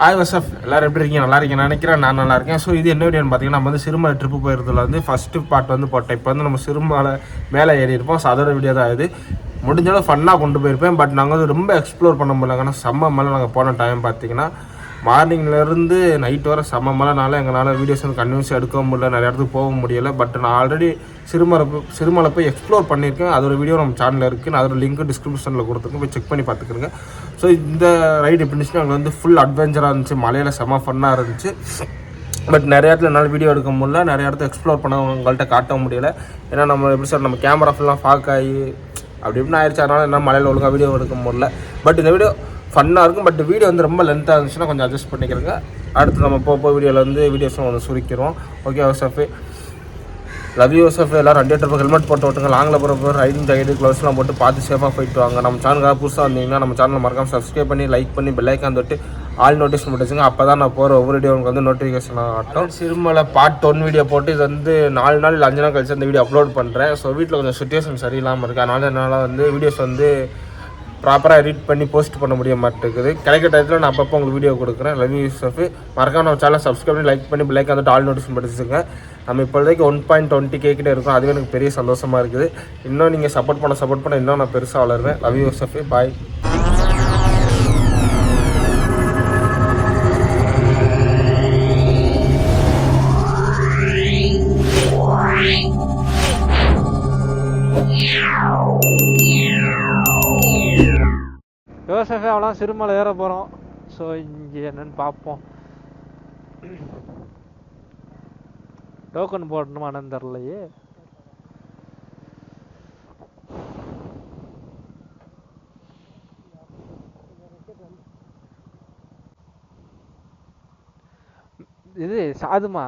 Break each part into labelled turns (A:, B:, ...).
A: வசப் எல்லோரும் எப்படி இருக்கீங்க? நல்லா இருக்கேன் நினைக்கிறேன். நான் நல்லா இருக்கேன். ஸோ இது என்ன வீடியோன்னு பார்த்தீங்கன்னா, நம்ம வந்து சிறுமலை ட்ரிப்பு போயிருந்ததில் வந்து ஃபஸ்ட்டு பார்ட் வந்து போட்டேன். இப்போ வந்து நம்ம சிறுமலை மேலே ஏறி இருப்போம். ஸோ அதோட வீடியோ தான் இது. முடிஞ்சாலும் ஃபன்னாக கொண்டு போயிருப்பேன். பட் நாங்கள் வந்து ரொம்ப எக்ஸ்ப்ளோர் பண்ண முடியல. ஆனால் செம்ம மலை நாங்கள் போன டைம் பார்த்தீங்கன்னா மார்னிங்லேருந்து நைட் வர செம்ம மழைனால எங்களால் வீடியோஸ் வந்து கன்வின்ஸாக எடுக்கவும் முடியல, நிறைய இடத்துக்கு போக முடியலை. பட் நான் ஆல்ரெடி சிறுமலை போய் எக்ஸ்ப்ளோர் பண்ணியிருக்கேன். அதோட வீடியோ நம்ம சேனலில் இருக்குது. நான் அதோட லிங்க் டிஸ்கிரிப்ஷனில் கொடுத்துருக்கேன், போய் செக் பண்ணி பார்த்துக்கிறேங்க. ஸோ இந்த ரைடு எப்படி இருந்துச்சுன்னா அங்கே வந்து ஃபுல் அட்வென்ச்சராக இருந்துச்சு. மலையில் செம்ம ஃபன்னாக இருந்துச்சு. பட் நிறைய இடத்துல என்னால் வீடியோ எடுக்க முடியல, நிறைய இடத்த எக்ஸ்ப்ளோர் பண்ண உங்கள்கிட்ட காட்ட முடியலை. ஏன்னா நம்ம எப்படி சார் நம்ம கேமரா ஃபுல்லாக ஃபாக் ஆகி அப்படி இப்படின்னு ஆயிடுச்சு. அதனால் என்ன மலையில் ஒழுங்காக வீடியோ எடுக்க முடியல. பட் இந்த வீடியோ ஃபன்னாக இருக்கும். பட் வீடியோ வந்து ரொம்ப லென்த்தாக இருந்துச்சுன்னா கொஞ்சம் அட்ஜஸ்ட் பண்ணிக்கிறேங்க. அடுத்து நம்ம போக வீடியோவில் வந்து வீடியோஸும் வந்து சுருக்கிறோம். ஓகே யோசஃபே, லவ் யூ யோசஃபே. எல்லோரும் வண்டி எடுத்து ஹெல்மெட் போட்டு விட்டுங்க. லாங்கில் போகிறப்ப ரைடிங் ஜாக்கெட்டு க்ளவுஸ்லாம் போட்டு பார்த்து சேஃபாக போயிட்டு வாங்க. நம்ம சேனலுக்காக புதுசாக வந்தீங்கன்னா நம்ம சேனலை மறக்காமல் சப்ஸ்கிரைப் பண்ணி லைக் பண்ணி பெல்லைக்கான் தொட்டு ஆல் நோட்டிஃபிகேஷன் போட்டுச்சுங்க. அப்போ தான் நான் போகிற ஒவ்வொரு வீடியோ உங்களுக்கு வந்து நோட்டிஃபிகேஷன் ஆகட்டும். சிறுமலை பார்ட் 1 வீடியோ போட்டு இது வந்து 4 நாள் இல்லை 5 நாள் கழிச்சு அந்த வீடியோ அப்லோட் பண்ணுறேன். ஸோ வீட்டில் கொஞ்சம் சுச்சுவேஷன் சரியில்லாமல் இருக்குது. அதனால் என்னால் வந்து வீடியோஸ் வந்து ப்ராப்பராக எடிட் பண்ணி போஸ்ட் பண்ண முடிய மாட்டேங்குது. கிடைக்கிற டயத்தில் நான் அப்பப்போ உங்களுக்கு வீடியோ கொடுக்குறேன். Love you Yusuf. மறக்காம நம்ம சேனலை சப்ஸ்கிரைப் பண்ணி லைக் பண்ணி பெல்லைக்கான் வந்துட்டு ஆல் நோட்டிஃபிகேஷன் படிச்சுங்க. நம்ம இப்போதைக்கு 1.20K கிட்டே இருக்கும். அதுவே எனக்கு பெரிய சந்தோஷமாக இருக்குது. இன்னும் நீங்கள் சப்போர்ட் பண்ண இன்னும் நான் பெருசாக வளருவேன். Love you Yusuf. பாய்.
B: யோசஃபே அவ்வளோ சிறுமலை ஏற போகிறோம். ஸோ இங்கே என்னன்னு பார்ப்போம். டோக்கன் போடணுமான்னு தெரிலையே. இது சாதுமா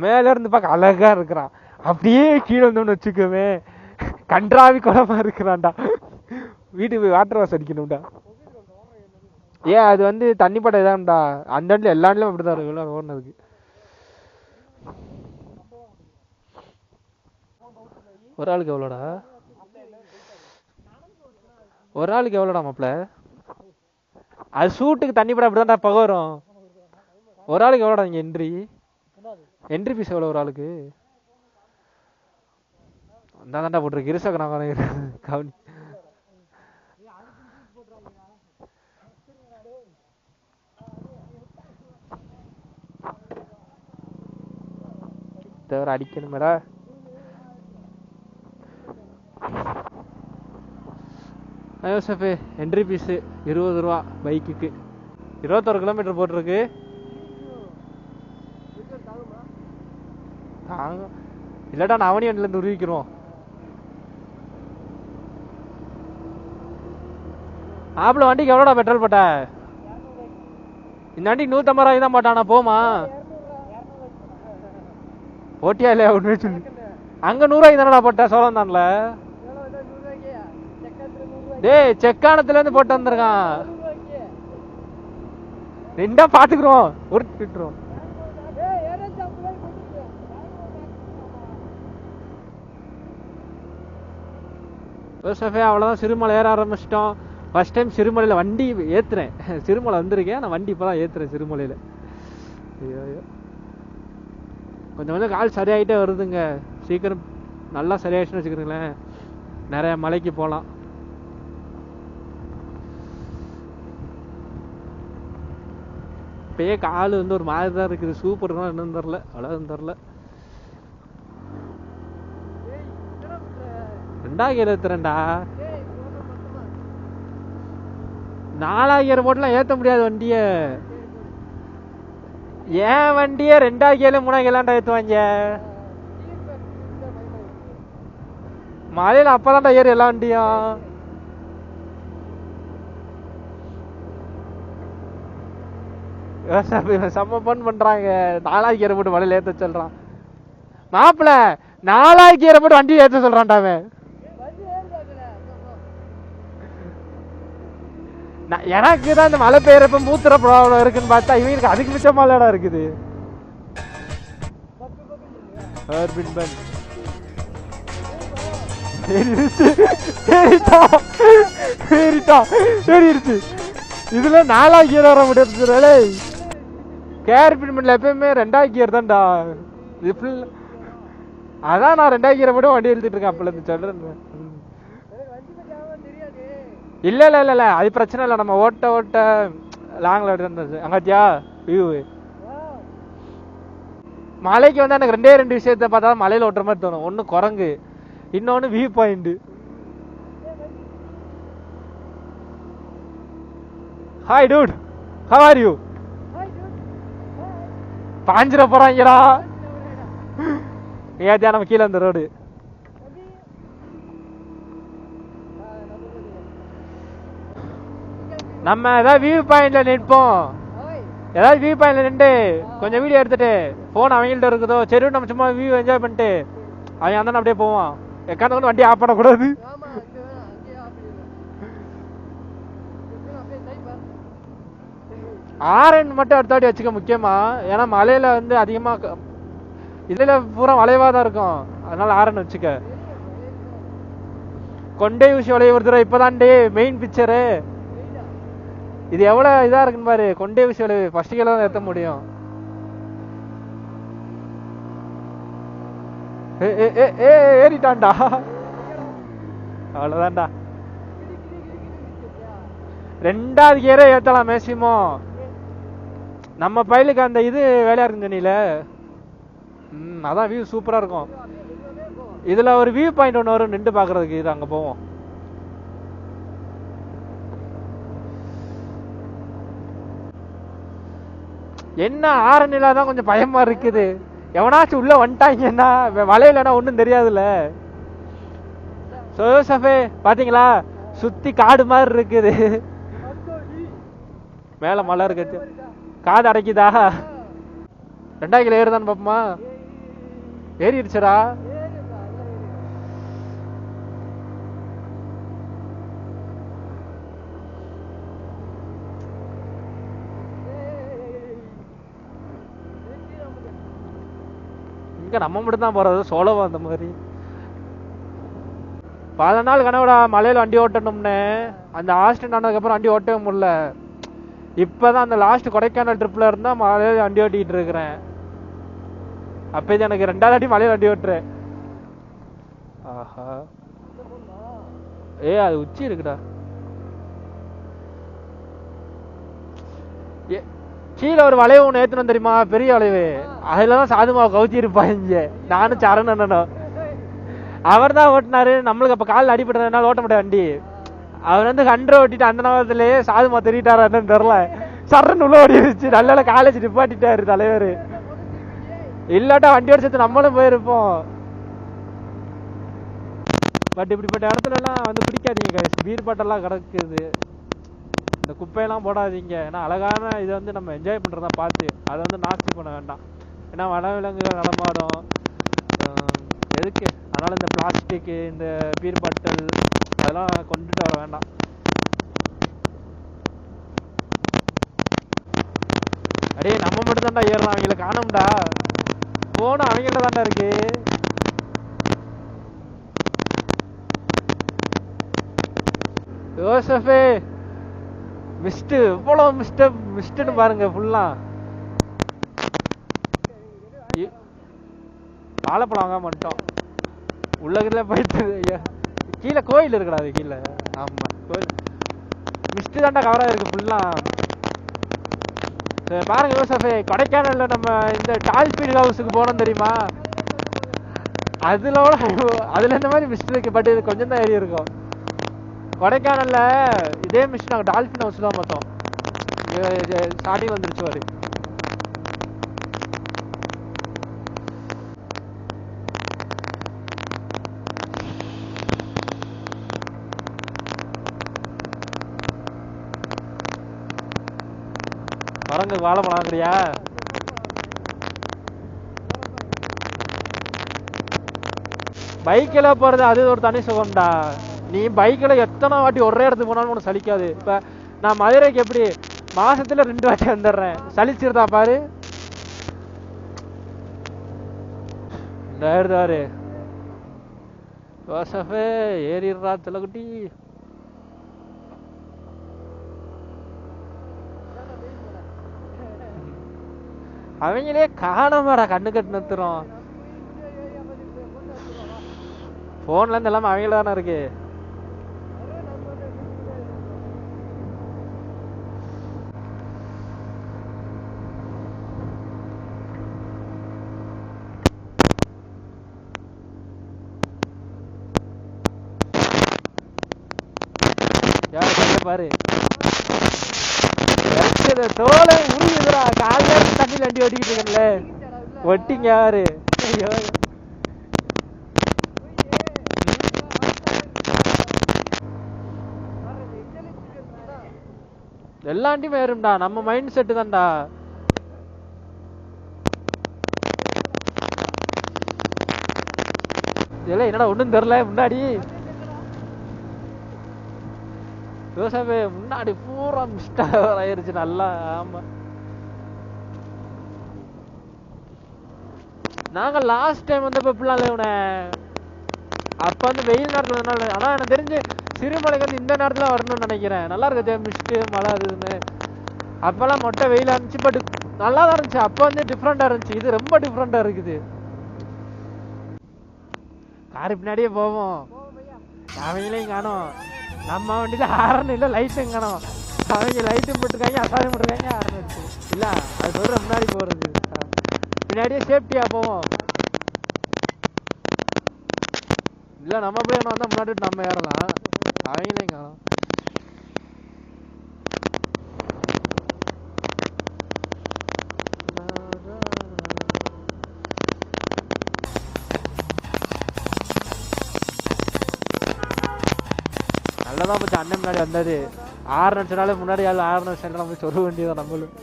B: மேலே இருந்து பார்க்க அழகா இருக்கிறான். அப்படியே கீழே வந்தோம்னு வச்சுக்கோமே கன்றாவி குளமா இருக்கிறான்டா. வீட்டுக்கு போய் வாட்டர் வாஷ் அடிக்கணும்டா. ஏன் அது வந்து தண்ணி படம் இதான்டா. அந்த இடத்துல எல்லா இடத்துலையும் அப்படி தான் இருக்கும் ஓடுனதுக்கு. ஒரு ஆளுக்கு எவ்வளோடா? ஒரு ஆளுக்கு எவ்வளோடா மாப்பிள்ள? அது ஷூட்டுக்கு தண்ணி படம் அப்படிதான்டா பக வரும். ஒரு ஆளுக்கு எவ்வளோடா இங்கே என்ட்ரி ஃபீஸ் எவ்வளோ ஒரு ஆளுக்கு? அந்த தான்டா போட்டிருக்கு. இருசக்க நான் கவனி. தவிர அடிக்கணுமேடா. யோசஃபே என்ட்ரி ஃபீஸு 20 ரூபா பைக்குக்கு. 21 கிலோமீட்டர் போட்டிருக்கு. இல்லடா நான் அவனி வண்டிலேருந்து உருவிக்கிறோம். ஆப்பிள் வண்டிக்கு எவ்வளோடா பெட்ரோல் போட்ட? இந்த வண்டிக்கு 150 ரூபாய்க்கு தான் போட்டானா? போமா போட்டியா இல்லையா? ஒன்று சொல்லி அங்கே 100 ரூபாய்க்கு தானடா போட்ட சோழம் தான்ல. டேய் செக்கானத்துலேருந்து போட்டு வந்திருக்கான். ரெண்டா பார்த்துக்குறோம் விட்டுருவோம். யோசஃபே அவ்வளோதான் சிறுமலை ஏற ஆரம்பிச்சிட்டோம். ஃபர்ஸ்ட் டைம் சிறுமலையில் வண்டி ஏற்றுறேன். சிறுமலை வந்திருக்கேன், நான் வண்டி இப்போ தான் ஏற்றுறேன் சிறுமலையில். ஐயோ கொஞ்சம் கொஞ்சம் கால் சரியாகிட்டே வருதுங்க. சீக்கிரம் நல்லா சரியாயிடுச்சுன்னு வச்சுக்கிறீங்களேன், நிறைய மலைக்கு போகலாம். இப்பயே கால் வந்து ஒரு மாதிரி தான் இருக்குது. சூப்பர் தான் என்னன்னு தெரில, அவ்வளோதான் தெரில. 2022 4000 போட்டுலாம் ஏற்ற முடியாது வண்டியை. ஏன் வண்டியை 2000 3000 ஏற்றுவாங்க மலையில். அப்பதான்டா ஏறு எல்லா வண்டியும். செம்ம பண் பண்றாங்க. 4000 போட்டு மலையில் ஏற்ற சொல்றான் மாப்பிள்ள. 4000 போட்டு வண்டியை ஏற்ற சொல்றான்டாவே. எனக்கு தான் இந்த மழை பெய்யறப்ப மூத்திர ப்ராப்ளம் இருக்குன்னு பார்த்தா இவங்களுக்கு அதுக்கு மிச்சமா இடம் இருக்குது. இதுல 4000 வர முடியாது. கேர் பின்மெண்ட்ல எப்பயுமே 2வது கியர் தான்டா. அதான் நான் 2வது கியரை மட்டும் வண்டி எடுத்துட்டு இருக்கேன் அப்பல இருந்து சொல்றேன். இல்ல இல்ல இல்ல இல்ல அது பிரச்சனை இல்லை. நம்ம ஓட்ட ஓட்ட லாங்ல எடுத்து அங்கத்தியா வியூ மலைக்கு வந்து எனக்கு 2 விஷயத்த பார்த்தா மலையில ஓட்டுற மாதிரி தோணும். ஒன்னு குரங்கு, இன்னொன்னு view point. Hi dude, how are you? பாஞ்சிர போறாங்கடா. ஏத்தியா நம்ம கீழே அந்த ரோடு. நம்ம ஏதாவது வியூ பாயிண்ட்ல நிற்போம். ஏதாவது வியூ பாயிண்ட்ல நின்று கொஞ்சம் வீடியோ எடுத்துட்டு போன் அவங்கள்ட்ட இருக்குதோ சரி நம்ம சும்மா வியூ என்ஜாய் பண்ணிட்டு அவன் அந்த அப்படியே போவான். எக்காந்து கொண்டு வண்டி ஆஃப் பண்ணக்கூடாது. ஆரன் மட்டும் அடுத்த வாட்டி வச்சுக்க முக்கியமா. ஏன்னா மலையில வந்து அதிகமா இதுல பூரா வளைவா தான் இருக்கும். அதனால ஆரன் வச்சுக்க. கொண்டே ஊசி வளைவு ஒரு தடவை இப்பதான்டே மெயின் பிக்சரு. இது எவ்வளவு இதா இருக்குன்னு பாரு. கொண்டே ஊசி வளைவு ஃபர்ஸ்ட் கீழ தான் ஏத்த முடியும். ஏறிட்டான்டா. அவ்வளவுதான்டா. 2வது கியரே ஏத்தலாம் மேக்சிமம். நம்ம பைலுக்கு அந்த இது வேலையா இருக்கு நீல. அதான் வியூ சூப்பரா இருக்கும். இதுல ஒரு வியூ பாயிண்ட் ஒன்று வரும் நின்று பாக்குறதுக்கு. இது அங்க போவோம். என்ன ஆரணில தான் கொஞ்சம் பயமா இருக்குது. எவனாச்சும் உள்ள வந்துட்டாங்கன்னா வலையிலனா ஒன்றும் தெரியாதுல்ல. சோசஃபே பாத்தீங்களா சுத்தி காடு மாதிரி இருக்குது. மேல மலை இருக்கு. காது அடைக்குதா? 2வது கிலோ ஏறுதான்னு பாப்போமா? ஏறிடுச்சடா. இங்க நம்ம மட்டும் தான் போறது சோலவா அந்த மாதிரி. 10 நாள் கனவுடா மலையில வண்டி ஓட்டணும்னு. அந்த ஆக்சிடென்ட் ஆனதுக்கு அப்புறம் வண்டி ஓட்டவே முடியல. இப்பதான் அந்த லாஸ்ட் கொடைக்கானல் ட்ரிப்ல இருந்தா மலையில வண்டி ஓட்டிட்டு இருக்கிறேன். அப்ப இது எனக்கு 2வது வாட்டி மலையில வண்டி ஓட்டுறேன். ஆஹா அது உச்சி இருக்குடா. கீழே ஒரு வளைவு ஒன்று ஏத்தணும் தெரியுமா? பெரிய வளைவு. அதுலதான் சாதுமாவை கவுத்தி இருப்பாங்க. நானும் சரணனும். அவர் தான் ஓட்டினாரு. நம்மளுக்கு அப்ப காலில் அடிபட்டதுனால ஓட்ட முடியாது வண்டி. அவர் வந்து 100 ஓட்டிட்டு அந்த நேரத்திலேயே சாதுமா தெரிவிட்டாரா என்னன்னு தெரியல. சரண் உள்ள ஓடிடுச்சு. நல்ல காலேஜ் நிப்பாட்டிட்டாரு தலைவர். இல்லாட்டா வண்டி ஓடிச்சு நம்மளும் போயிருப்போம். பட் இப்படிப்பட்ட இடத்துல எல்லாம் வந்து பிடிக்காதீங்க. பீர் பாட்டெல்லாம் கிடக்குது. இந்த குப்பையெல்லாம் போடாதீங்க. ஏன்னா அழகான இதை வந்து நம்ம என்ஜாய் பண்றதா பார்த்து அதை வந்து நாஸ்தி பண்ண வேண்டாம். ஏன்னா வனவிலங்குகள் நடமாடும். எதுக்கு? அதனால இந்த பிளாஸ்டிக் இந்த பீர் பாட்டில் அதெல்லாம் கொண்டுட்டு வர வேண்டாம். அடே நம்ம மட்டும் தான்டா ஏறலாம். அவங்கள காணோம்டா. போன அவங்கள்ட்ட தான்டா இருக்கு. யோசஃபே மிஸ்ட் இவ்வளவு மிஸ்ட்னு பாருங்க. ஃபுல்லா வாழைப்பழம் வாங்க மாட்டோம். உள்ளகில போயிட்டு கீழே கோயில் இருக்குடா. அது கீழே ஆமா கோயில் மிஸ்ட் தாண்டா கவரா இருக்கு ஃபுல்லா. பாருங்க யோசஃபே கொடைக்கானல்ல நம்ம இந்த டால்பின் ஹவுஸுக்கு போனோம் தெரியுமா? அதுல இந்த மாதிரி மிஸ்ட் இருக்கு. பட் இது கொஞ்சம் தான் ஏறி இருக்கும். கொடைக்கானல்ல இதே மிஸ்ட் நாங்கள் டால்பின் ஹவுஸ் தான் பார்த்தோம். ஸ்டார்டிங் வந்துருச்சு வாரு. வரங்க வாழைப்பழம் வாங்குறியா? பைக்கில் போறது அது ஒரு தனி சுகம்டா. நீ பைக்கில் எத்தனை வாட்டி ஒரே இடத்துக்கு போனாலும் உனக்கு சலிக்காது. இப்போ நான் மதுரைக்கு எப்படி மாசத்துல 2 வாட்டி வந்துடுறேன். சலிச்சிருந்தா பாரு. இந்த யோசஃபே ஏறிடுறா திலகுட்டி. அவங்களே காணமாடா கண்ணு கட்டு நிறுத்துறோம். போன்ல இருந்து எல்லாமே அவங்கள தானே இருக்கு. பாரு தோலை உருகுதுடா. காலையில தண்ணி வண்டி ஓட்டிக்கிட்டு இருக்கல ஒட்டிங்க யாரு. ஐயோ எல்லாண்டியுமே ஏறும்டா. நம்ம மைண்ட் செட்டு தான்டா. இதெல்லாம் என்னடா ஒண்ணும் தெரியல. முன்னாடி யோசாவே முன்னாடி பூரா மிஸ்டா ஆயிருச்சு நல்லா. ஆமா நாங்க லாஸ்ட் டைம் வந்து இப்பெல்லாம் இல்ல அப்ப வந்து வெயில் நேரத்துல வந்தனால. ஆனா எனக்கு தெரிஞ்சு சிறுமலைக்கு வந்து இந்த நேரத்துல வரணும்னு நினைக்கிறேன். நல்லா இருக்கு மிஸ்ட்டு மழை அதுன்னு. அப்பெல்லாம் மொட்டை வெயிலா இருந்துச்சு. பட் நல்லா தான் இருந்துச்சு. அப்ப வந்து டிஃப்ரெண்டா இருந்துச்சு. இது ரொம்ப டிஃப்ரெண்டா இருக்குது. காரு பின்னாடியே போவோம். அவங்களையும் காணும். நம்ம வண்டியில ஹாரன் இல்லை லைட்டும் காணும். அவங்க லைட்டும் போட்டுருக்காங்க அசாயம் போட்டுருக்காங்க ஹாரன் வச்சு இல்லை. அது சொல்ற முன்னாடி போறது பின்னாடியே சேஃப்டியா போவோம். இல்லை நம்ம போய் என்ன வந்தா முன்னாடி நம்ம ஏறலாம். அவங்களையும் காணும். நல்லதான் போச்சு அண்ணன் முன்னாடி வந்தது. 6 நிமிஷம்னாலே முன்னாடி 6 நிமிஷம் நம்ம சொல்ல வேண்டியதான் நம்மளும்.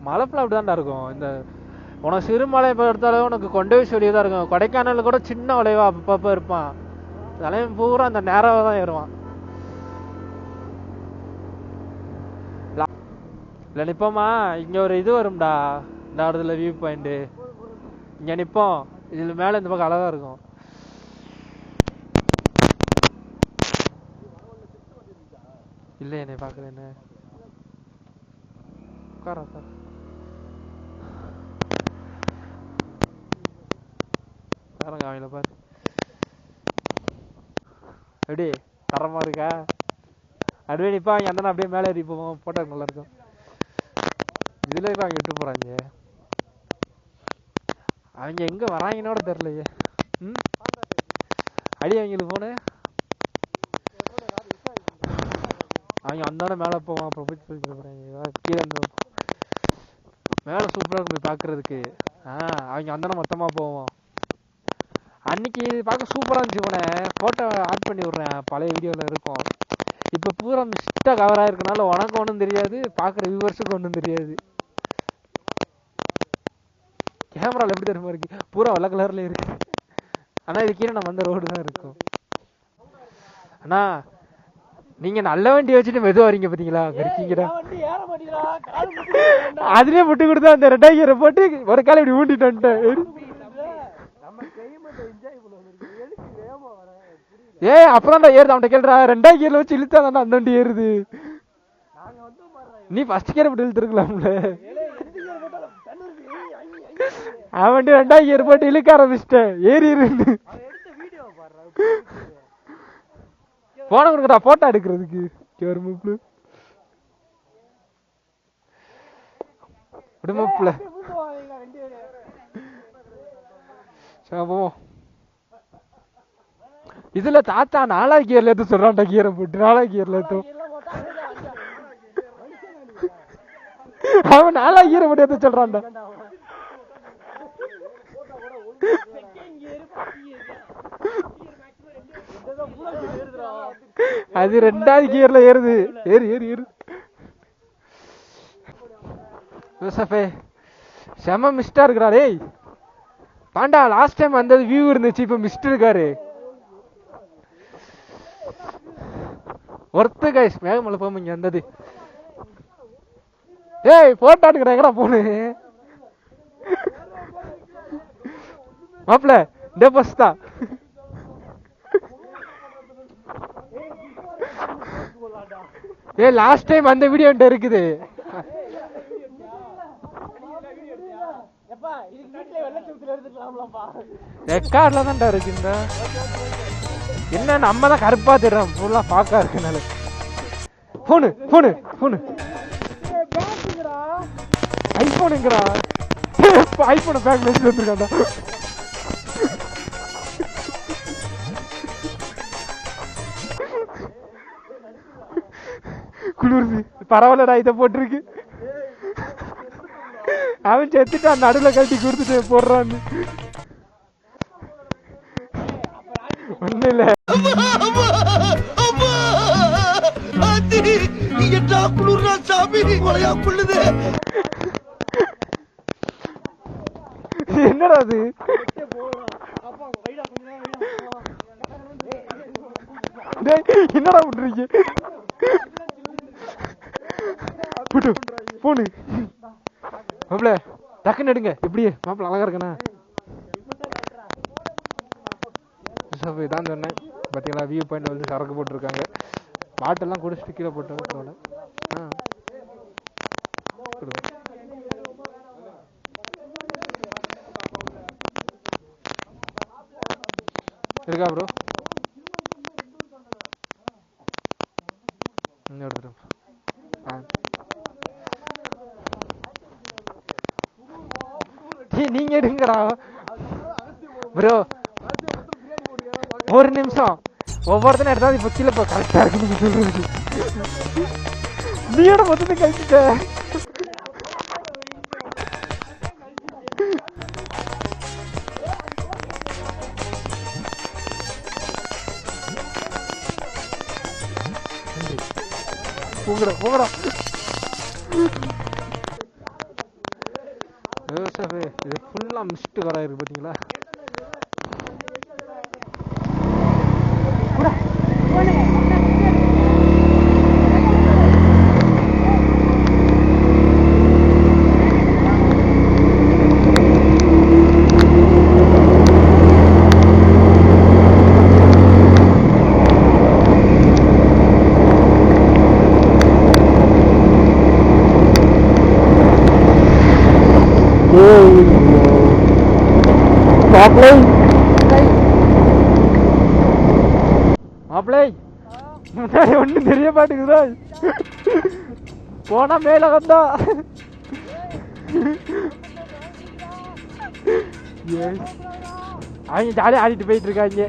B: மலைப்பெல்லாம் அப்படிதான்டா இருக்கும். இந்த உனக்கு சிறுமலை இப்போ எடுத்தாலும் உனக்கு கொண்டே சொல்லியே தான் இருக்கும். கொடைக்கானல் கூட சின்ன வளைவா அப்பப்போ இருப்பான். தலைவன் பூரா அந்த நேராக தான் ஏறுவான். இல்லை நிப்போமா இங்க ஒரு இது வரும்டா. இந்த இடத்துல வியூ பாயிண்ட் இங்க நிப்போம். இதுல மேல இந்த பக்கம் அழகா இருக்கும். இல்ல என்னை பாக்கல என்ன உட்கார பாருங்க அவங்கள பாரு எப்படி தரமா இருக்கா. அப்படியே நிப்பா அங்க அந்த அப்படியே மேலே ஏறி போவோம். போட்டோ நல்லா இருக்கும். இதுல அவங்க விட்டு போறாங்க. அவங்க எங்க வராங்கன்னோட தெரியலையே. அடி அவங்களுக்கு போன அவங்க அந்தான மேல போவான். அப்புறம் போய் கீழே மேல சூப்பரா போய் பாக்குறதுக்கு. அவங்க அந்தான மொத்தமா போவோம். அன்னைக்கு பார்க்க சூப்பரா இருந்துச்சு. போன போட்டோ ஆட் பண்ணி விடுறேன். பழைய வீடியோல இருக்கும். இப்ப பூரா மிஸ்டா கவர் ஆயிருக்கனால உனக்கு ஒன்றும் தெரியாது, பாக்குற வியூவர்ஸுக்கு ஒன்றும் தெரியாது. கேமரால எப்படி தெரியுமா இருக்கு, பூரா வெள்ளை கலர்ல இருக்கு. ஆனா இது கீழே நம்ம வந்த ரோடு தான் இருக்கும். அண்ணா நீங்க நல்ல வண்டி வச்சுட்டு மெதுவா வரீங்க பாத்தீங்களா. இருக்கீங்கடா அதுலயே முட்டு கொடுத்தா அந்த 2 கீரை போட்டு ஒரு காலை இப்படி ஊண்டிட்டு வந்துட்டேன். அப்புறம் ஏறுது அவன்கிட்ட கேள்றா. 2 கீரை வச்சு இழுத்தா தானே அந்த வண்டி ஏறுது. நீ ஃபர்ஸ்ட் கீரை போட்டு இழுத்துருக்கலாம்ல. அவன் 2 கீரை போட்டு இழுக்க ஆரம்பிச்சிட்டேன். ஏறி இருந்து போன கொடுக்கடா போட்டோ எடுக்கிறதுக்கு. இதுல தாத்தா 4 கியர்ல ஏத்து சொல்றான்டா. கீரை போட்டு 4 கியர்ல ஏத்தும். அவன் 4 கீரை போட்டு ஏத்த சொல்றான்டா. அது 2வது கியர்ல ஏறுது. ஏறு ஏறு ஏறு. யோசஃபே செம மிஸ்டா இருக்கிறா. டேய் பாண்டா லாஸ்ட் டைம் வந்தது வியூ இருந்துச்சு, இப்ப மிஸ்ட் இருக்காரு. ஒருத்து கைஸ் மேகமலை போகும் இங்க வந்தது. ஏய் போட்டோ எடுக்கிறேங்கடா போனு மாப்பிள்ள டே பஸ்தா லாஸ்ட் டைம் அந்த வீடியோ என்கிட்ட இருக்குது. ரெக்கார்ட்ல தான்டா இருக்குங்க. என்ன நம்ம தான் கருப்பா தெரியும், ஃபுல்லா பாக்கா இருக்குனால. போனு போனு போனு ஐபோனுங்கடா. ஐபோனை பேக் வச்சு வந்துருக்காண்டா. குளிர்ந்து பரவாயில்லடா, இதை போட்டிருக்கு. அவன் செத்துட்டான், நடுவில் கட்டி கொடுத்துட்டு போடுறான்னு. ஒண்ணு இல்ல, என்னடா அது? என்னடா விட்டுறீங்க? போனு மாப்பிள்ள டக்குன்னு எடுங்க. எப்படியே மாப்பிள்ள அழகா இருக்கண்ணா. இதான் சொன்னேன் பார்த்தீங்களா, வியூ பாயிண்ட் வந்து சரக்கு போட்டிருக்காங்க. பாட்டெல்லாம் குடிச்சிட்டு கீழே போட்டு இருக்கா ப்ரோ? எடுத்துட்டேன். நீங்க எடுங்கடா ப்ரோ. ஒரு நிமிஷம், ஒவ்வொருத்தனும் எடுத்தா இப்ப கீழே போ. கரெக்டா இருக்கு நீங்க சொல்றது. நீயோட மொத்தத்தை கழிச்சுட்ட. போங்கடா போங்கடா. இது ஃபுல்லா மிஸ்ட் வர இருக்கு பாத்தீங்களா? மாப்பிள்ளை முன்னாடி ஒண்ணும் தெரிய மாட்டேங்குதா? போனா மேல வந்தா அவங்க ஜாலியா ஆடிட்டு போயிட்டு இருக்காங்க.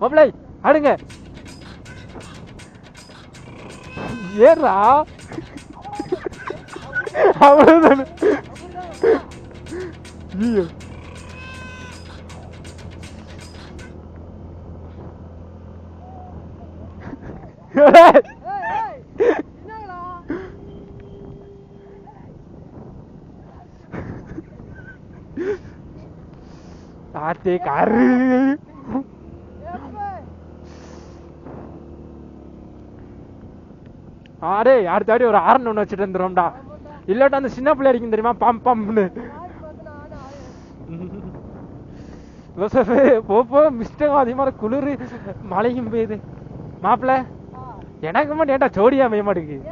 B: மாப்பிள்ளை ஆடுங்க. ஏறா அவ்வளவுதானே. ஆத்தே காரு ஆடே அடுத்தாடி ஒரு ஆரன் ஒன்று வச்சுட்டு வந்துடும்டா. இல்லாட்டா அந்த சின்ன பிள்ளை அடிக்கும் தெரியுமா, பம் பம்னு. போ மிஸ்டேக் அதிகமாக குளிர் மழையும் பெய்யுது. மாப்பிள்ள எனக்கு மட்டும் ஏன்டா ஜோடியா மேய மாட்டேங்குது.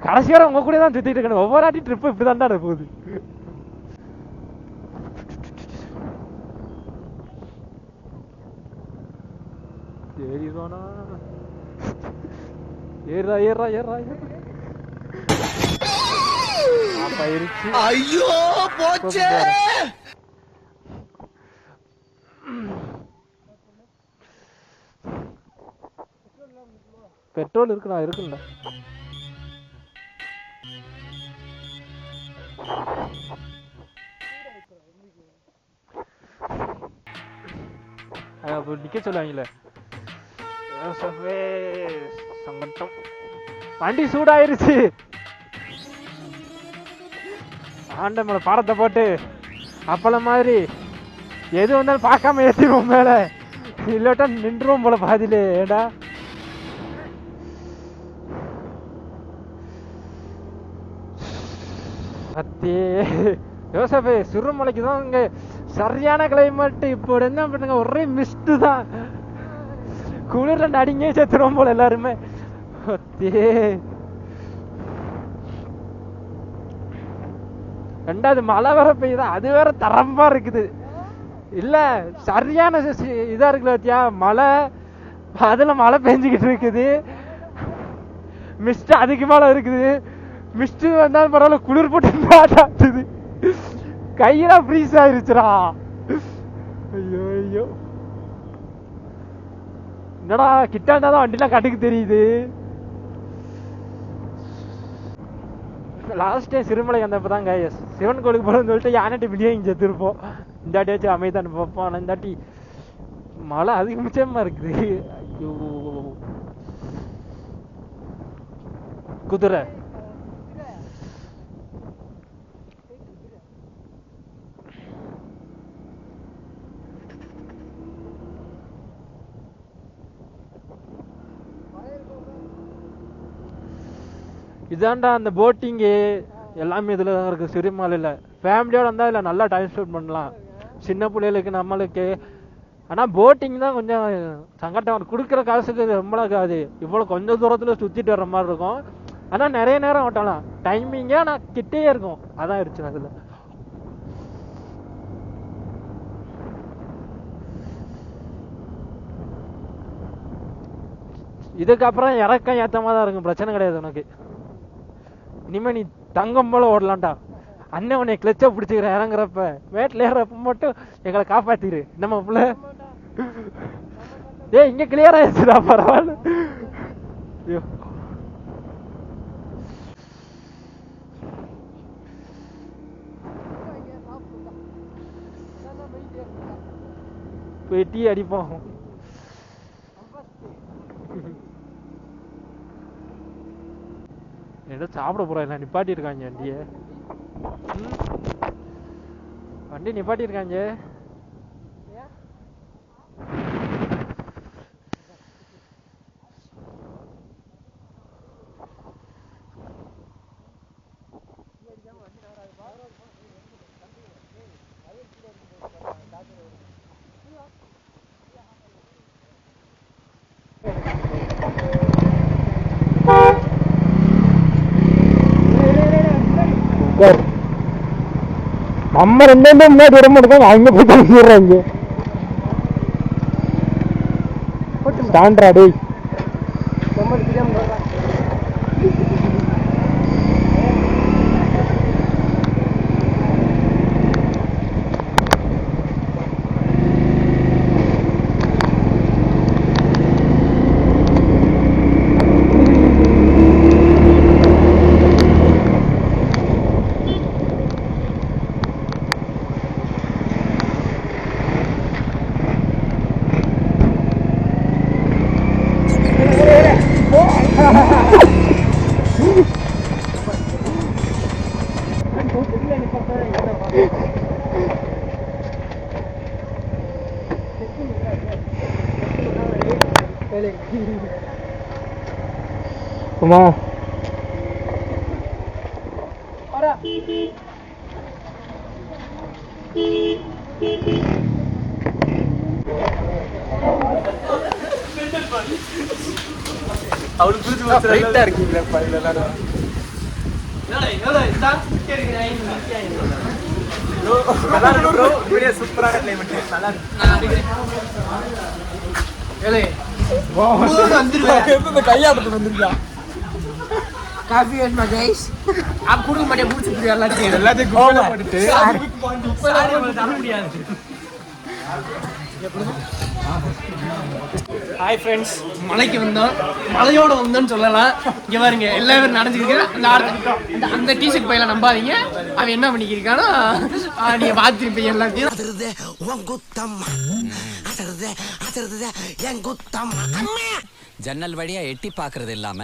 B: கடைசி வரை உங்க கூட தான் சுத்திட்டு இருக்கணும். ஒவ்வொரு ஆட்டி ட்ரிப்பு இப்படிதான்டா போகுது. ஏறா ஏறா ஏறா பயிருச்சு. ஐயோ போச்சே. பெட்ரோல் இருக்குண்ணா இருக்குல்ல. நிக்க சொல்லுவாங்கல்ல, சங்கட்டம். வண்டி சூடாயிருச்சு. ஆண்ட மேல பாடத்தை போட்டு அப்பளம் மாதிரி எது வந்தாலும் பார்க்காம ஏற்றிடுவோம் மேல. இல்லாட்டா நின்றுவோம் போல பாதியிலே. ஏடா அத்தே யோசபே சிறுமலைக்கு தான் இங்க சரியான கிளைமேட். இப்போ என்ன பண்ணுங்க, ஒரே மிஸ்ட் தான். குளிர்ல நடிங்க செத்துறோம் போல எல்லாருமே. ரெண்டாவது மழை வேற பெய்யுதா, அது வேற தரம்பா இருக்குது. இல்ல சரியான இதா இருக்குல்ல பத்தியா, மழை அதுல மழை பெஞ்சுக்கிட்டு இருக்குது, மிஸ்ட் அதுக்கு மேல இருக்குது. மிஸ்ட் வந்தாலும் பரவாயில்ல, குளிர் போட்டு கையெல்லாம் ஃப்ரீஸ் ஆயிருச்சுடா. ஐயோ ஐயோ, என்னடா கிட்ட இருந்தாதான் வண்டிலாம் கட்டுக்கு தெரியுது. லாஸ்ட் டைம் சிறுமலை வந்தப்பதான் சிவன் கோயிலுக்கு போறோம்னு சொல்லிட்டு யானைட்டு பிடியே இங்க செத்துருப்போம். இந்த தாட்டி வச்சு அமைதான் பார்ப்போம். ஆனா இந்த தாட்டி மழை அதிக மிச்சமா இருக்குது. ஐயோ, குதிரை இதாண்டா அந்த போட்டிங்கு எல்லாமே இதில் தான் இருக்குது சிறுமலையில். ஃபேமிலியோடு வந்தால் இதில் நல்லா டைம் ஸ்பெண்ட் பண்ணலாம், சின்ன பிள்ளைகளுக்கு நம்மளுக்கு. ஆனால் போட்டிங் தான் கொஞ்சம் சங்கட்டம், கொடுக்குற காசுக்கு ரொம்ப இருக்காது. இவ்வளோ கொஞ்சம் தூரத்தில் சுற்றிட்டு வர்ற மாதிரி இருக்கும். ஆனால் நிறைய நேரம் ஓட்டலாம், டைமிங்கே ஆனால் கிட்டே இருக்கும். அதான் இருந்துச்சு அதில். இதுக்கப்புறம் இறக்கம் ஏற்றமாக தான் இருக்கும், பிரச்சனை கிடையாது உனக்கு. இனிமே நீ தங்கம் போல ஓடலாம்டா. அண்ணன் உன்னை கிளச்சா பிடிச்சிக்கிறேன் இறங்குறப்ப, வேட்டில் ஏறப்ப மட்டும் எங்களை காப்பாத்திரு நம்ம பிள்ளை. ஏய் இங்க கிளியர் ஆயிடுச்சுடா, பரவாயில்ல. போய் டீ அடிப்போம். ஏதோ சாப்பிட போறோம், எல்லாம் நிப்பாட்டி இருக்காங்க வண்டியை. வண்டி நிப்பாட்டி இருக்காங்க. நம்ம ரெண்டு முன்னாடி விட மாட்டோம், அவங்க போய் தங்கிடுறாங்க. ஸ்டாண்டர்டா அம்மா கையாட்டு வந்துருக்கா.
C: காஃபி வேணுமா கைஸ்? ஆப் கொடுக்க மாட்டேன், முடிச்சு எல்லாத்தையும் போட்டுட்டு தர முடியாது. ஹாய் ஃப்ரெண்ட்ஸ், மலைக்கு வந்தோம், மலையோட வந்தோம்னு சொல்லலாம். இங்கே பாருங்க எல்லாரும் நடந்துக்கிட்டு அந்த டிஷர்ட் பையில நம்பாதீங்க, அவன் என்ன பண்ணிக்கிருக்கானோ நீங்க பார்த்துருப்பீங்க எல்லாத்தையும்.
D: ஜன்னல் வழியா எட்டி பாக்குறது இல்லாம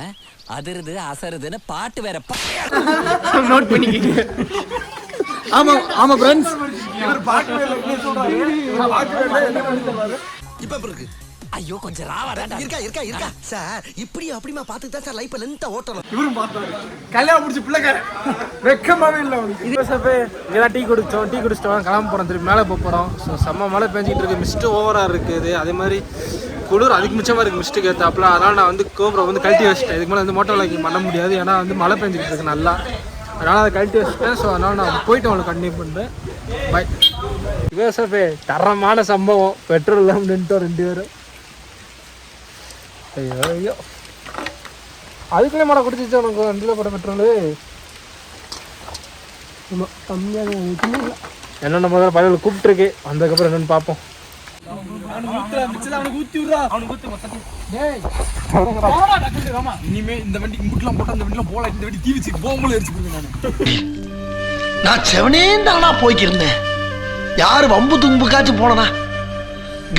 D: அதிருது அசருதுன்னு பாட்டு வேற
C: நோட் பண்ணிக்கிட்டு. ஆமா ஆமா ஃப்ரெண்ட்ஸ்,
D: இப்ப இருக்கு ஐயோ கொஞ்சம் ராவடா
E: இருக்கா சார் இப்படி அப்படிமா பார்த்து தான் சார் லைஃப் லென்த்தா ஓட்டணும்.
C: இவரும் பார்த்தாரு கல்யாணம் முடிச்சு பிள்ளைங்க வெக்கமாவே இல்லை அவனுக்கு.
B: இங்கதான் டீ குடிச்சிட்டோம் கிளம்ப போகிறோம், திருப்பி மேலே போக போகிறோம். ஸோ செம்ம மழை பெஞ்சிக்கிட்டு இருக்குது, மிஸ்ட்டு ஓவராக இருக்குது. அதே மாதிரி குளிர் அதுக்கு மிச்சமாக இருக்குது மிஸ்ட்டுக்கு ஏற்றாப்புல. அதனால் நான் வந்து கோபுரம் வந்து கழட்டி வச்சிட்டேன். இதுக்கு மேலே வந்து மோட்டோ லைக்கிங் பண்ண முடியாது, ஏன்னா வந்து மழை பெஞ்சிக்கிட்டு இருக்குது நல்லா. அதனால் அதை கழட்டி வச்சுட்டேன். ஸோ அதனால் நான் போயிட்டு அவங்களை கண்டினியூ பண்ணுறேன். பை யோசஃபே. தரமான சம்பவம், பெட்ரோல் இல்லாமல் நின்றுட்டோம் 2 பேரும். ஐயோ அதுக்குள்ளே மழை குடிச்சிச்சு உனக்கு வண்டியில் போட பெட்ரோலு. கம்மியாக என்னென்ன முதல்ல பையன் கூப்பிட்டுருக்கு, வந்ததுக்கப்புறம் என்னென்னு பார்ப்போம்.
F: இனிமே இந்த வண்டி இம்புட்லாம் போட்டு அந்த வண்டிலாம் போல இந்த வண்டி தீ வச்சு போகும்போது எரிச்சு போடுவேன்.
E: நான் செவனே தானா போய்க்கிருந்தேன். யாரு வம்பு தும்புக்காச்சும் போனனா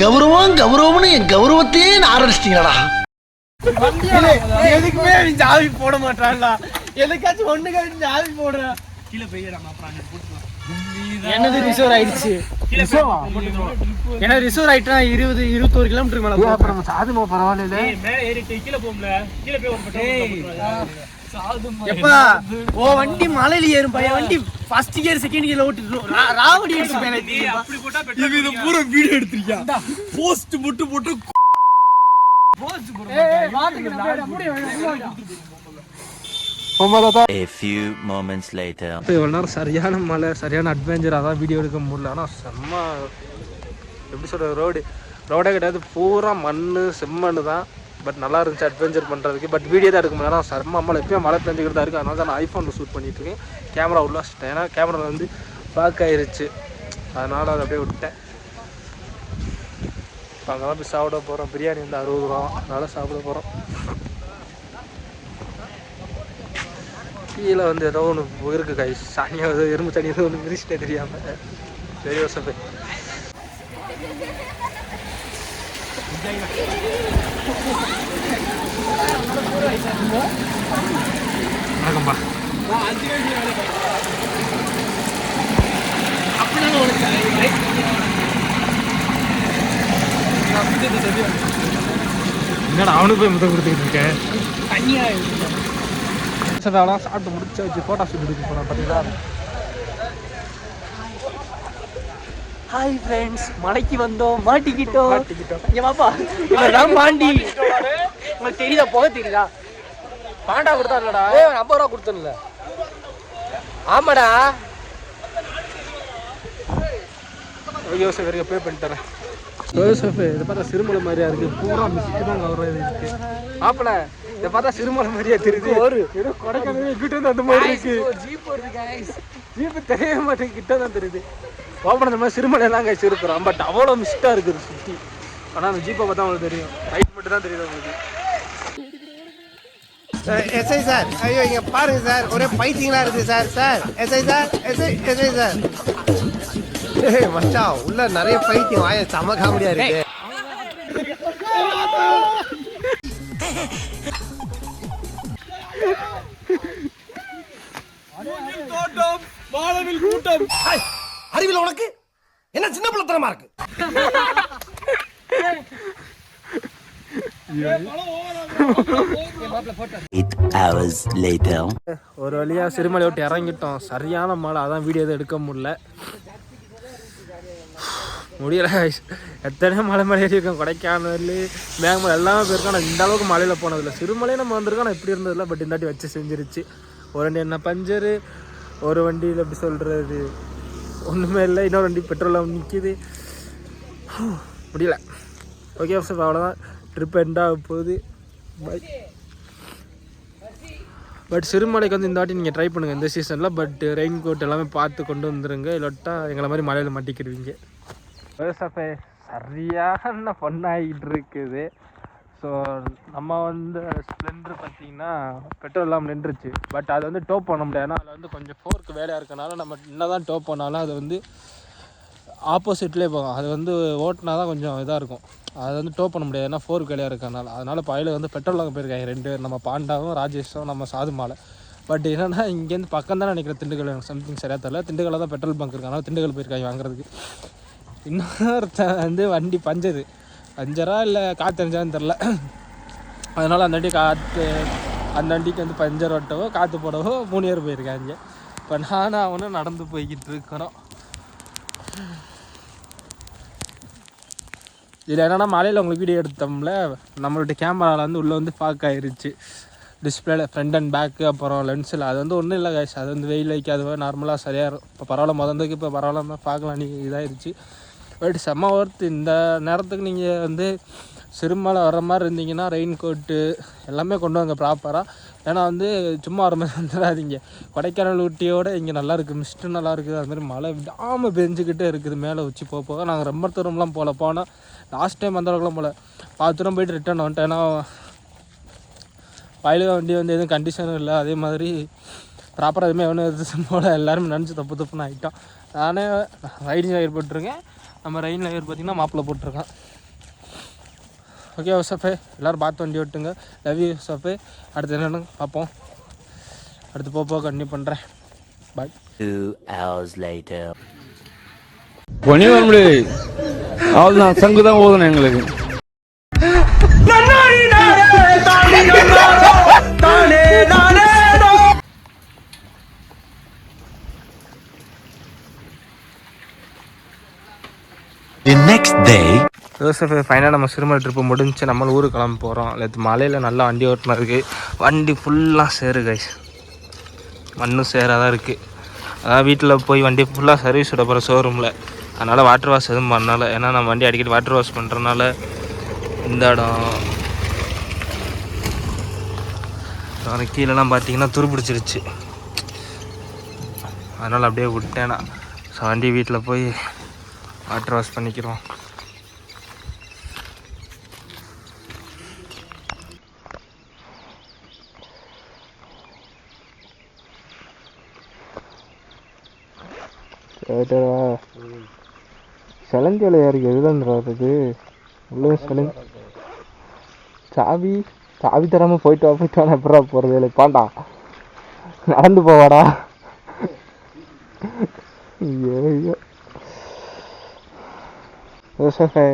E: கௌரவம்னு என் கௌரவத்தையே ஆரம்பிச்சிட்டீங்களா.
C: எதுக்குமே ஜாதி போட மாட்டான்டா, எதுக்காச்சும் ஒண்ணு கழிச்சு ஜாதி போடுறேன். கீழே பெய்யறாமா என்னது ரிசோர் ஆயிடுச்சு. எனக்கு ரிசோர் ஆயிட்டா 20-21 கிலோமீட்டர் மேல போகும்.
B: அப்புறம் சாதுமா பரவாயில்ல,
C: மேல ஏறிட்டு கீழே போம்ல, கீழே போய் ஒரு எப்பா ஓ வண்டி மலையில ஏறும் பையன், வண்டி ஃபர்ஸ்ட் கியர் செகண்ட் கியர்ல ஓட்டிட்டு ராவடி அடிச்சு பேனத்தி அப்படி போட்டா பெட்ரோல்.
F: இது பூரா வீடியோ எடுத்துறியா? போஸ்ட் போட்டு
C: போஸ்ட் போடு.
G: A few moments later.
B: இப்போ இவ்வளோ நேரம் சரியான மழை, சரியான அட்வென்ச்சர், அதான் வீடியோ எடுக்க முடியல. ஆனால் செம்ம எப்படி சொல்கிற ரோடே கிடையாது, பூரா மண் செம்மண்ணு தான். பட் நல்லா இருந்துச்சு அட்வென்ச்சர் பண்ணுறதுக்கு. பட் வீடியோ தான் எடுக்க முடியல, ஆனால் செம்ம மழை, எப்பயும் மழை பெஞ்சிக்கிட்டு தான் இருக்குது. அதனால தான் நான் ஐஃபோனில் ஷூட் பண்ணிகிட்ருக்கேன். கேமரா உள்ள வச்சுட்டேன், ஏன்னா கேமராவில் வந்து பேக் ஆயிடுச்சு. அதனால் அதை அப்படியே விட்டேன். இப்போ அங்கெல்லாம் போய் சாப்பிட போகிறோம். பிரியாணி வந்து 60 ரூபா, அதனால் சாப்பிட போகிறோம். கீழே வந்து ஏதோ ஒன்று இருக்கு கை சாணியாக ஏதோ எறும்பு தண்ணி ஏதோ ஒன்று மிதிச்சிட்டே தெரியாமல். சரி யோசப்பே, வணக்கம்பா. என்னடா அவனுக்கு போய் முதல் கொடுத்துக்கிட்டு இருக்கேன். அவ்வளோதான் சாப்பிட்டு முடிச்சு வச்சு ஃபோட்டோ ஷூட் எடுக்க போகிறோம். பார்த்தீங்களா?
C: ஹாய் ஃப்ரெண்ட்ஸ், மலைக்கு வந்தோம், மாட்டிக்கிட்டோம். இங்க வாப்பா, இவர்தான் பாண்டி. உங்களுக்கு தெரியுதா, போக தெரியுதா?
B: பாண்டா கொடுத்தாருலடா, 50 ரூபா கொடுத்தல.
C: ஆமாடா,
B: யோசப் வரைக்கும் பே பண்ணிட்டுறேன். யோசப் இதை பார்த்தா சிறுமலை மாதிரியா இருக்குது, பூரா மிஸ்ட்டு தான் கவர்றது இருக்குது. மாப்பிள்ள இதை பார்த்தா சிறுமலை மாதிரியா தெரியுது. ஏதோ கொடைக்கானவே கிட்ட வந்து அந்த மாதிரி இருக்கு. ஜீப்பு தெரிய மாட்டேங்குது, கிட்ட தான் தெரியுது. ஓப்பன் அந்த மாதிரி சிறுமலையெல்லாம் கழிச்சு இருக்கிறோம். பட் அவ்வளோ மிஸ்ட்டாக இருக்குது சுற்றி. ஆனால் அந்த ஜீப்பை பார்த்தா உங்களுக்கு தெரியும், ரைட் மட்டும் தான் தெரியுது உங்களுக்கு.
H: எஸ்ஐ சார், ஐயோ இங்க பாருங்க சார், ஒரே பைத்தியங்களா இருக்கு sir. Sir SI sir, SI sir. மச்சான் உள்ள நிறைய பைத்தியம், வாய செம காமெடியா இருக்கு.
F: தோட்டம் வாழவில் கூட்டம்.
E: அறிவில் உனக்கு என்ன சின்ன பிள்ளைத்தனமா இருக்கு.
B: ஒரு வழியாக சிறுமலை விட்டு இறங்கிட்டோம். சரியான மழை, அதான் வீடியோ எதுவும் எடுக்க முடியல. எத்தனை மலை மலை ஏறியிருக்கோம், கொடைக்கானல், மேகமலை எல்லாமே போயிருக்கோம். ஆனால் இந்த அளவுக்கு மலையில் போனதில்லை. சிறுமலையே நம்ம வந்திருக்கோம், ஆனால் இப்படி இருந்ததில்லை. பட் இந்த வாட்டி வச்சு செஞ்சிருச்சு. ஒரு வண்டி என்ன பஞ்சரு, ஒரு வண்டியில் எப்படி சொல்கிறது ஒன்றுமே இல்லை, இன்னொரு வண்டி பெட்ரோலில் நிற்கிது. முடியல. ஓகே சார், அவ்வளோதான். ட்ரிப் எண்டாக போகுது. பை. பட் சிறுமலைக்கு வந்து இந்த வாட்டி நீங்கள் ட்ரை பண்ணுங்கள் இந்த சீசனில். பட் ரெயின் கோட் எல்லாமே பார்த்து கொண்டு வந்துடுங்க, இல்லாட்டா எங்களை மாதிரி மலையில் மாட்டிக்கிடுவீங்க. விவசாய சரியான பொண்ணாகிட்டு இருக்குது. ஸோ நம்ம வந்து ஸ்ப்ளெண்டர் பார்த்திங்கன்னா பெட்ரோல் இல்லாமல் நின்றுச்சு. பட் அதை வந்து டோப் பண்ண முடியாது, ஏன்னா அதில் வந்து கொஞ்சம் ஃபோர்க்கு வேலையாக இருக்கனால நம்ம என்ன தான் டோப் பண்ணாலும் அது வந்து ஆப்போசிட்லேயே போகும். அது வந்து ஓட்டினா தான் கொஞ்சம் இதாக இருக்கும். அதை வந்து டோப் பண்ண முடியாது, ஏன்னா ஃபோர்க்கு வேலையாக இருக்கனால. அதனால் பயில வந்து பெட்ரோல் வாங்க போயிருக்காங்க 2 பேர், நம்ம பாண்டாவும் ராஜேஷும் நம்ம சாதுமாலை. பட் என்னென்னா இங்கேருந்து பக்கம் தான் நினைக்கிறேன், திண்டுக்கல் சம்திங் சரியாக தெரியல. திண்டுக்கல்ல தான் பெட்ரோல் பங்க் இருக்காங்க, திண்டுக்கல் போயிருக்காங்க வாங்குறதுக்கு. இன்னொருத்த வந்து வண்டி பஞ்சரு, பஞ்சரா இல்லை காற்று தெரிஞ்சான்னு தெரில. அதனால் அந்த வண்டிக்கு வந்து பஞ்சர் ஓட்டவோ காற்று போடவோ 3 பேர் போயிருக்காங்க. இப்போ நானும் அவனும் நடந்து போய்கிட்டு இருக்கிறோம். இதில் என்னென்னா மலையில் உங்களுக்கு வீடியோ எடுத்தோம்ல, நம்மள்ட்ட கேமராவில் வந்து உள்ளே வந்து ஃபாக் ஆகிருச்சு டிஸ்பிளேல, ஃப்ரண்ட் அண்ட் பேக்கு, அப்புறம் லென்ஸில். அது வந்து ஒன்றும் இல்லை கைஸ், அது வந்து வெயில் வைக்காதவோ நார்மலாக சரியாக இருக்கும். இப்போ பரவாயில்ல, முதந்துக்கு இப்போ பரவாயில்ல, பார்க்கலாம். நீங்கள் இதாகிருச்சு. பட் செம்ம ஒர்த்து. இந்த நேரத்துக்கு நீங்கள் வந்து சிறுமலை வர மாதிரி இருந்தீங்கன்னா ரெயின் கோட்டு எல்லாமே கொண்டு வாங்க ப்ராப்பராக. ஏன்னா வந்து சும்மா வர மாதிரி வந்துடாதீங்க. கொடைக்கானல் ஊட்டியோடு இங்கே நல்லா இருக்குது, மிஸ்ட்டு நல்லா இருக்குது. அதுமாதிரி மழை விடாமல் பெஞ்சிக்கிட்டே இருக்குது மேலே உச்சி போக. நாங்கள் ரொம்ப தூரம்லாம் போனால் லாஸ்ட் டைம் அந்த அளவுக்குலாம் போகல, 10 தூரம் போய்ட்டு ரிட்டர்ன் வந்துட்டேன். ஏன்னா வயலுக வண்டி வந்து எதுவும் கண்டிஷனும் இல்லை. அதே மாதிரி ப்ராப்பராக எதுவுமே எவனும் போல் எல்லாருமே நினச்சி தப்புன்னு ஆகிட்டோம். நானே ரைடிங் லேயர் போட்டிருக்கேன். நம்ம ரைடிங் லேயர் பார்த்திங்கன்னா மாப்பிள்ளை போட்டிருக்கேன். ஓகே யோசஃபே, எல்லோரும் பார்த்து வண்டி ஓட்டுங்க. லவ் யூ யோசஃபே. அடுத்து என்னென்னு பார்ப்போம். அடுத்து போக கண்டினியூ பண்ணுறேன். பாய்.
G: 2 hours later.
F: பொனி வர முடியாது, அவ்வளோதான். சங்கு தான் ஓதணும் எங்களுக்கு.
G: The next day.
B: யோசஃப், ஃபைனலாக நம்ம சிறுமலை ட்ரிப்பு முடிஞ்சு நம்மளும் ஊருக்கு கிளம்ப போகிறோம். நேற்று மலையில் நல்லா வண்டி ஓட்டினா இருக்குது. வண்டி ஃபுல்லாக சேரு கைஸ், மண்ணும் சேராக தான் இருக்குது. அதான் வீட்டில் போய் வண்டி ஃபுல்லாக சர்வீஸ் விட போகிற ஷோரூமில். அதனால் வாட்டர் வாஷ் எதுவும் பண்ணால. ஏன்னா நம்ம வண்டி அடிக்கடி வாட்டர் வாஷ் பண்ணுறதுனால இந்த இடம் கீழெல்லாம் பார்த்தீங்கன்னா துருப்பிடிச்சிருச்சு. அதனால் அப்படியே விட்டேன்னா. ஸோ வண்டி வீட்டில் போய் வாட்டர் வாஷ் பண்ணிக்கிறோம். செலந்தியில் யாருக்கு எதுலன்றது உள்ள சாவி தராமல் போயிட்டு வானா எப்படா போகிறது? இல்லை பாண்டா நடந்து போவாடா. ஐயோ யோசஃபே,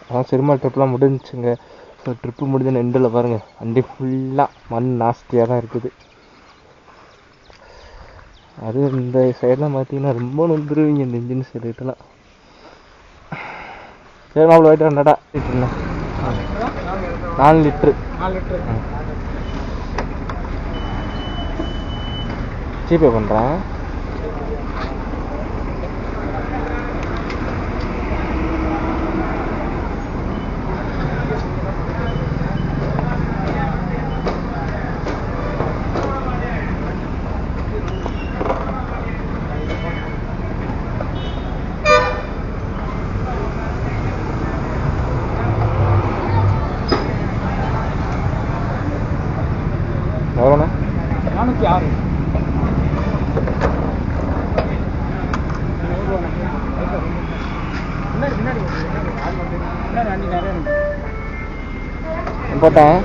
B: அதான் சிறுமலை ட்ரிப்லாம் முடிஞ்சுங்க. ஸோ ட்ரிப்பு முடிஞ்ச எண்டில் பாருங்கள், வண்டி ஃபுல்லாக மண் நாஸ்தியாக தான் இருக்குது. அது இந்த சைடெலாம் பார்த்தீங்கன்னா ரொம்ப நொந்துருவீங்க இந்த இன்ஜின் சைடுலாம். சரி மாப்பிள்ள போயிட்டு வந்தாடா. லிட்டருண்ணா 4 லிட்ரு. ஜிபே பண்ணுறேன். எவ்வளோண்ணா? 406. போட்டேன்.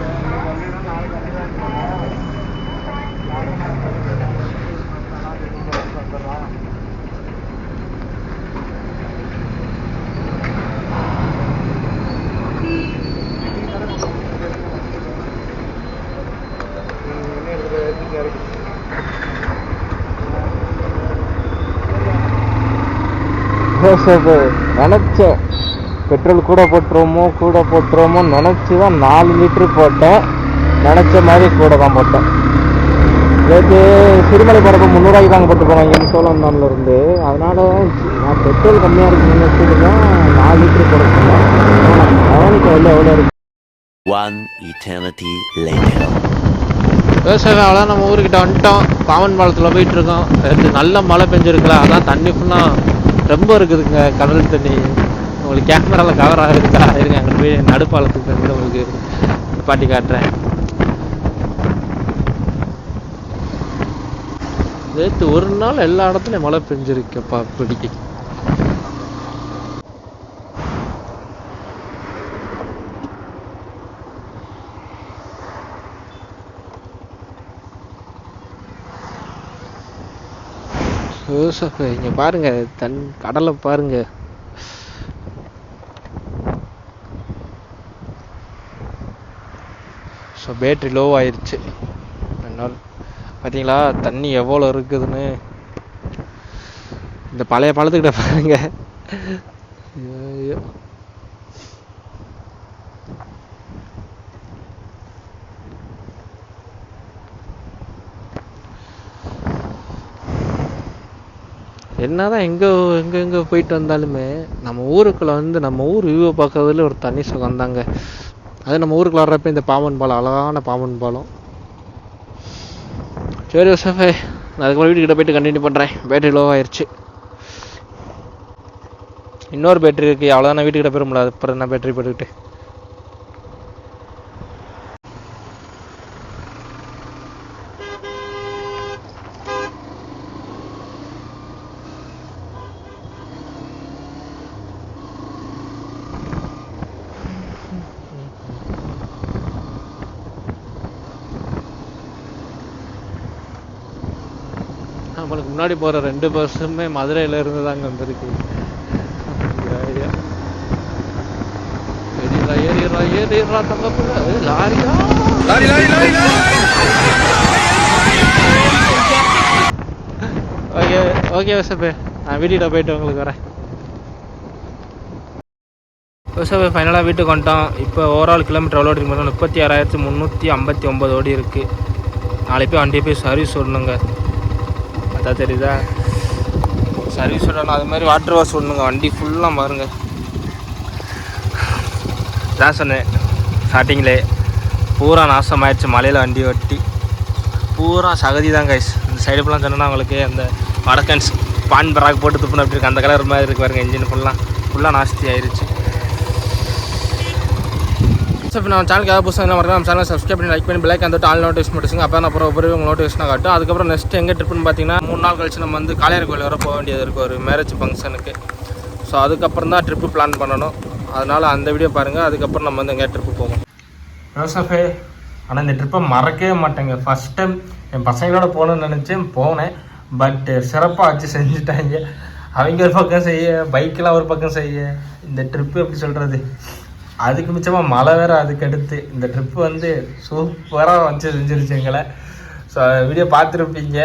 B: நினச்சேன் பெட்ரோல் கூட போட்டுருவோமோ நினச்சி தான் 4 லிட்ரு போட்டேன். நினச்ச மாதிரி கூட தான் போட்டேன். நேற்று சிறுமலை போகிறப்ப 300 தாங்க போட்டு போனோம் இங்கே சோழந்தானில் இருந்து. அதனால் நான் பெட்ரோல் கம்மியாக இருக்குன்னு நினச்சிட்டு தான் 4 லிட்ரு போட சொன்னேன். அவனுக்கு எவ்வளோ இருக்குது.
G: 1 eternity later.
B: விவசாயம் அவ்வளோதான். நம்ம ஊருக்கிட்ட வந்துட்டோம். பாவன் பாலத்தில் போயிட்டுருக்கோம். நேற்று நல்ல மழை பெஞ்சிருக்கலாம். அதான் தண்ணி ஃபுல்லாக ரொம்ப இருக்குதுங்க, கடல் தண்ணி. உங்களுக்கு கேமராவில் கவர் ஆகிருக்கா? இருங்க, அங்கே போய் நடுப்பாலத்துக்கு வந்து உங்களுக்கு பாட்டி காட்டுறேன். நேற்று ஒரு நாள் எல்லா இடத்துலையும் மழை பெஞ்சிருக்கப்பா. பிடிக்க இங்கே பாருங்க, கடலை பாருங்க. ஸோ பேட்ரி லோ ஆயிடுச்சு. என்னால் பார்த்தீங்களா தண்ணி எவ்வளோ இருக்குதுன்னு. இந்த பழைய பழத்துக்கிட்ட பாருங்க. ஐயோ என்னதான் எங்கே போயிட்டு வந்தாலுமே நம்ம ஊருக்குள்ளே வந்து நம்ம ஊர் வியூவை பார்க்கறதுல ஒரு தனி சுகம் தாங்க. அது நம்ம ஊருக்குள்ள வர்றப்ப இந்த பாம்பன் பாலம், அழகான பாம்பன் பாலம். சரி யோசஃபே, நான் அதுக்கு வீட்டுக்கிட்ட போயிட்டு கண்டினியூ பண்ணுறேன். பேட்டரி லோ ஆயிடுச்சு. இன்னொரு பேட்டரி இருக்குது, அவ்வளோதான். நான் வீட்டுக்கிட்ட போயிட முடியாது. அப்புறம் நான் பேட்டரி போட்டுக்கிட்டு நம்மளுக்கு முன்னாடி போகிற 2 பஸ்ஸுமே மதுரையில் இருந்து தாங்க வந்திருக்கு. ஏறிடுறா தங்கப்புல. லாரியா ஓகே ஓகே யோசப்பே, நான் வீட்டுக்கிட்ட போயிட்டு உங்களுக்கு வரேன். யோசப்பே ஃபைனலாக வீட்டுக்கு வந்துட்டோம். இப்போ ஓவரால் கிலோமீட்டர் எவ்வளோ ஓடி பார்த்தா 36,359 ஓடி இருக்குது. நாளைக்கு போய் வண்டியை போய் சர்வீஸ் விடணுங்க. அதான் தெரியுதா, சர்வீஸ் விடணும். அது மாதிரி வாட்டர் வாஷ் விடணுங்க. வண்டி ஃபுல்லாக பாருங்க. தான் சொன்னேன் ஸ்டார்டிங்கில், பூரா நாசமாயிடுச்சு மலையில் வண்டி ஒட்டி. பூரா சகதி தான் கைஸ். இந்த சைடு ஃபுல்லாக சொன்னேன்னா அவங்களுக்கு அந்த வடக்கன்ஸ் பான் பராக் போட்டு துப்புன்னு அப்படி இருக்கு. அந்த கலர் மாதிரி இருக்கு பாருங்க. இன்ஜின் ஃபுல்லாக நாஸ்தி ஆயிடுச்சு. ஸோ இப்போ நம்ம சேனலுக்கு ஏதாவது புதுசாக என்ன வரணும், நம்ம சேனல் சப்ஸ்கிரைப் பண்ணி லைக் பண்ணி பெல் அந்த ஆல் நோட்டிஃபிகேஷன் மட்டும். அப்போ அப்புறம் ஒவ்வொரு உங்கள் நோட்டிஃபிகேஷனாக காட்டும். அதுக்கப்புறம் நெக்ஸ்ட் எங்கே ட்ரிப்புன்னு பார்த்தீங்கன்னா 3 நாள் கழிச்சு நம்ம வந்து காளையார் கோயில் வர போக வேண்டியது இருக்குது ஒரு மேரேஜ் ஃபங்க்ஷனுக்கு. ஸோ அதுக்கப்புறம் தான் ட்ரிப்பு பிளான் பண்ணணும். அதனால் அந்த வீடியோ பாருங்கள். அதுக்கப்புறம் நம்ம வந்து எங்கே ட்ரிப்பு போவோம். யோசஃபே, ஆனால் இந்த ட்ரிப்பை மறக்கவே மாட்டேங்க. ஃபஸ்ட் டைம் என் பசங்களோட போகணுன்னு நினச்சேன், போனேன். பட் சிறப்பாக வச்சு செஞ்சுட்டாங்க. அவங்க ஒரு பக்கம் செய்ய, பைக்கெலாம் ஒரு பக்கம் செய்ய. இந்த ட்ரிப்பு எப்படி சொல்கிறது, அதுக்கு மிச்சமாக மழை வேறு. அதுக்கு அடுத்து இந்த ட்ரிப்பு வந்து சூப்பராக வச்சு செஞ்சிருச்சு எங்களை. ஸோ வீடியோ பார்த்துருப்பீங்க,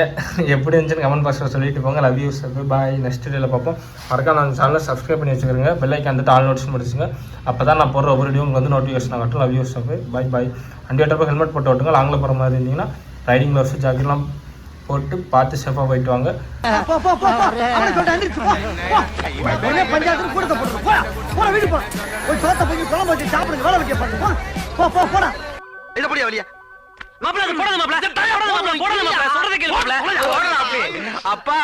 B: எப்படி இருந்துச்சுன்னு கமெண்ட் பாக்ஸில் சொல்லிட்டு போங்க. Love you sir, bye. Next வீடியோவில் பார்ப்போம். மறக்காம அந்த சேனலை சப்ஸ்கிரைப் பண்ணி வச்சுக்கிறேங்க. பெல்லைக்கு வந்துட்டு ஆல் நோட்டிஃபிகேஷன் முடிச்சுங்க. அப்போ தான் நான் போடுற ஒவ்வொரு வீடியோ உங்களுக்கு வந்து நோட்டிஃபிகேஷன் ஆகட்டும். லவ் யூ சார், பாய் பாய். வண்டி ஓட்டப்போ ஹெல்மெட் போட்டு ஓட்டுங்க. லாங்கில் போகிற மாதிரி இருந்தீங்கன்னா ரைடிங் க்ளவுஸ் ஜாக்கெட்லாம் போட்டு பார்த்து சேஃபாக போயிட்டு வாங்க.
E: அப்பா